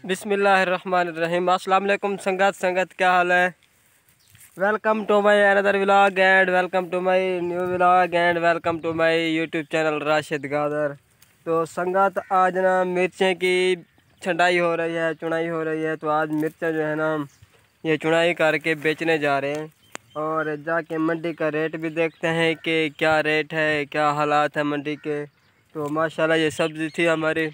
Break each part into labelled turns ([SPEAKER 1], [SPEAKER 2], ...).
[SPEAKER 1] बिस्मिल्लाहिर्रहमानिर्रहीम। अस्सलाम वालेकुम संगत क्या हाल है। Welcome to my another vlog and welcome to my new vlog and welcome to my YouTube channel Rashid Gadar. तो संगत आज ना मिर्चें की छंटाई हो रही है, चुनाई हो रही है। तो आज मिर्चें जो है ना ये चुनाई करके बेचने जा रहे हैं और जाके मंडी का रेट भी देखते हैं कि क्या रेट है, क्या हालात है मंडी के। तो माशाल्लाह ये सब्ज़ी थी हमारी,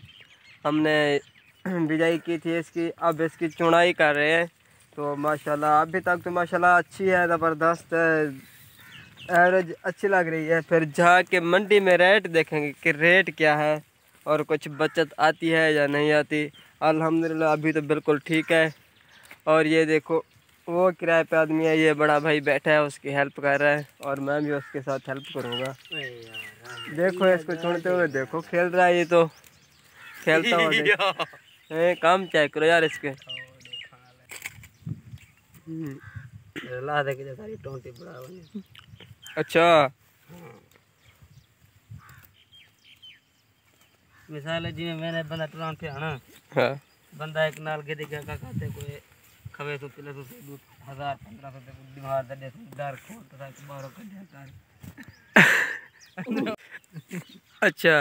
[SPEAKER 1] हमने बिजाई की थी इसकी, अब इसकी चुनाई कर रहे हैं। तो माशाल्लाह अभी तक तो माशाल्लाह अच्छी है, ज़बरदस्त एवरेज अच्छी लग रही है। फिर जाके मंडी में रेट देखेंगे कि रेट क्या है और कुछ बचत आती है या नहीं आती। अल्हम्दुलिल्लाह अभी तो बिल्कुल ठीक है। और ये देखो वो किराए पे आदमी है, ये बड़ा भाई बैठा है, उसकी हेल्प कर रहा है और मैं भी उसके साथ हेल्प करूँगा। देखो इसको चुनते हुए देखो, खेल रहा है ये तो खेलता हुआ। काम चेक करो यार इसके। अच्छा
[SPEAKER 2] मिसाल है जी मैंने बंदा टुरान पे आना,
[SPEAKER 1] हाँ
[SPEAKER 2] बंदा एक नाल के देखा का खाते कोई खवे तो पिले तो 1000-1500 ते दिमाग दे डर खोल तो बारो कर दिया कर।
[SPEAKER 1] अच्छा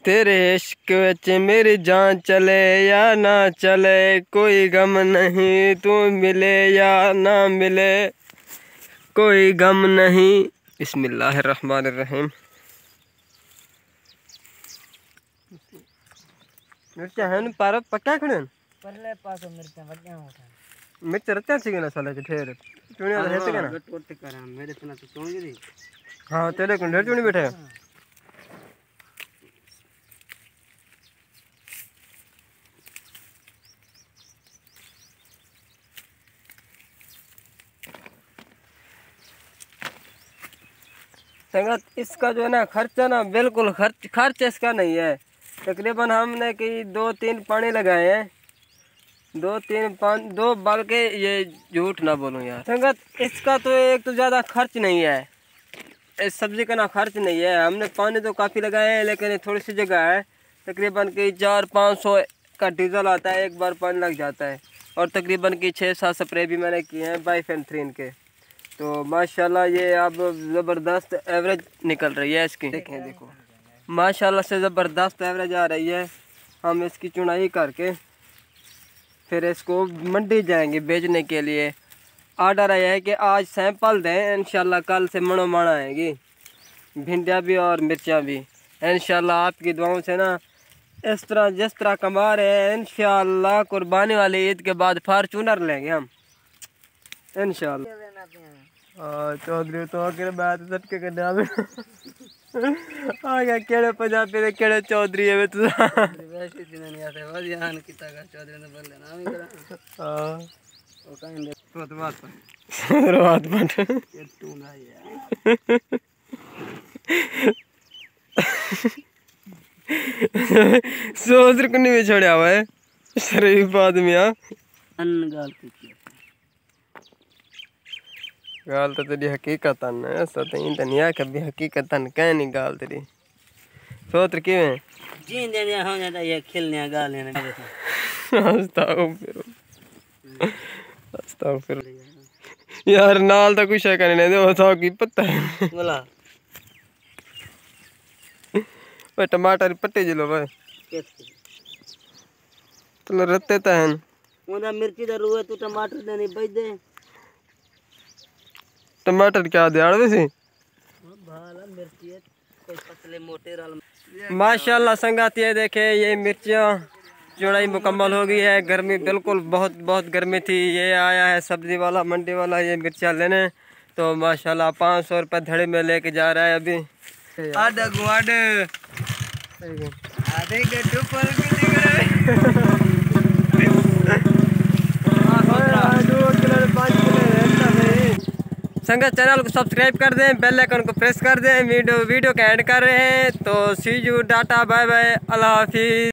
[SPEAKER 1] तेरे इश्क विच मेरी जान चले या ना चले, कोई गम नहीं तू मिले या ना मिले, कोई गम नहीं। बिस्मिल्लाहिर्रहमानिर्रहीम। मिर्चा है न पार पक्का खड़े
[SPEAKER 2] परले पासो मिर्चा बढ़िया होता
[SPEAKER 1] मिर्च रत्या सी ना साले के ठेर चुनिया रहते के ना
[SPEAKER 2] टोट करा मेरे तना तो चोंगी दी।
[SPEAKER 1] हां तेरे को ढेर चुनी बैठे संगत। इसका जो है ना खर्चा ना बिल्कुल खर्च इसका नहीं है। तकरीबन हमने कि 2-3 पानी लगाए हैं, 2 बल्कि ये झूठ ना बोलूं यार संगत, इसका तो एक तो ज़्यादा खर्च नहीं है, इस सब्ज़ी का ना खर्च नहीं है। हमने पानी तो काफ़ी लगाए हैं लेकिन थोड़ी सी जगह है, तकरीबन कि 400-500 का डीजल आता है, एक बार पानी लग जाता है। और तकरीबन कि 6-7 स्प्रे भी मैंने किए हैं बाइफेंथ्रीन के। तो माशाल्लाह ये अब ज़बरदस्त एवरेज निकल रही है इसकी। देखो माशाल्लाह से ज़बरदस्त एवरेज आ रही है। हम इसकी चुनाई करके फिर इसको मंडी जाएंगे बेचने के लिए। आर्डर आया है कि आज सैंपल दें, इंशाल्लाह कल से मणो मण आएगी भिंडियाँ भी और मिर्चियाँ भी। इंशाल्लाह आपकी दुआओं से ना इस तरह जिस तरह कमा रहे हैं, इंशाल्लाह कुर्बानी वाली ईद के बाद फार्चूनर लेंगे हम इंशाल्लाह। चौधरी तो आखिर बात झटके के नाम आ गया केड़े पंजाबी दे केड़े चौधरी है तू
[SPEAKER 2] वैसे दिन नहीं आते वजियान किता का चौधरी ने बोल लेना हम करा। हां ओ कहेंगे तो बात
[SPEAKER 1] बट
[SPEAKER 2] ये तू ना यार
[SPEAKER 1] सोच को नहीं छोड़ा हुआ है शरीफ आदमी। हां
[SPEAKER 2] अन गाल की
[SPEAKER 1] गाल तो तेरी हकीकतन है, सतई तो नहीं है कभी हकीकतन कह नहीं गाल तेरी सोच की है
[SPEAKER 2] जी देने हो जाता ये खेलने गाल ने मेरे
[SPEAKER 1] अस्तगफिर यार नाल तो कुछ करने दे वो तो की पता है
[SPEAKER 2] बोला
[SPEAKER 1] वो टमाटर पट्टे जिलो भाई तो रत्ते तो हैं
[SPEAKER 2] ओदा मिर्ची दा रुए तू टमाटर देनी बेच दे।
[SPEAKER 1] टमाटर क्या दिहाड़ वैसे
[SPEAKER 2] भाला मिर्ची है कोई पतले मोटे राल।
[SPEAKER 1] माशाल्लाह संगत ये देखे ये मिर्चियाँ चुनाई मुकम्मल हो गई है। गर्मी बिल्कुल बहुत गर्मी थी। ये आया है सब्जी वाला मंडी वाला ये मिर्चियाँ लेने। तो माशाल्लाह 500 रुपये धड़े में लेके जा रहा है अभी।
[SPEAKER 2] आधे
[SPEAKER 1] संगत चैनल को सब्सक्राइब कर दें, बेल आइकन को प्रेस कर दें। वीडियो का एंड कर रहे हैं। तो सी यू, टाटा, बाय बाय, अल्लाह हाफिज़।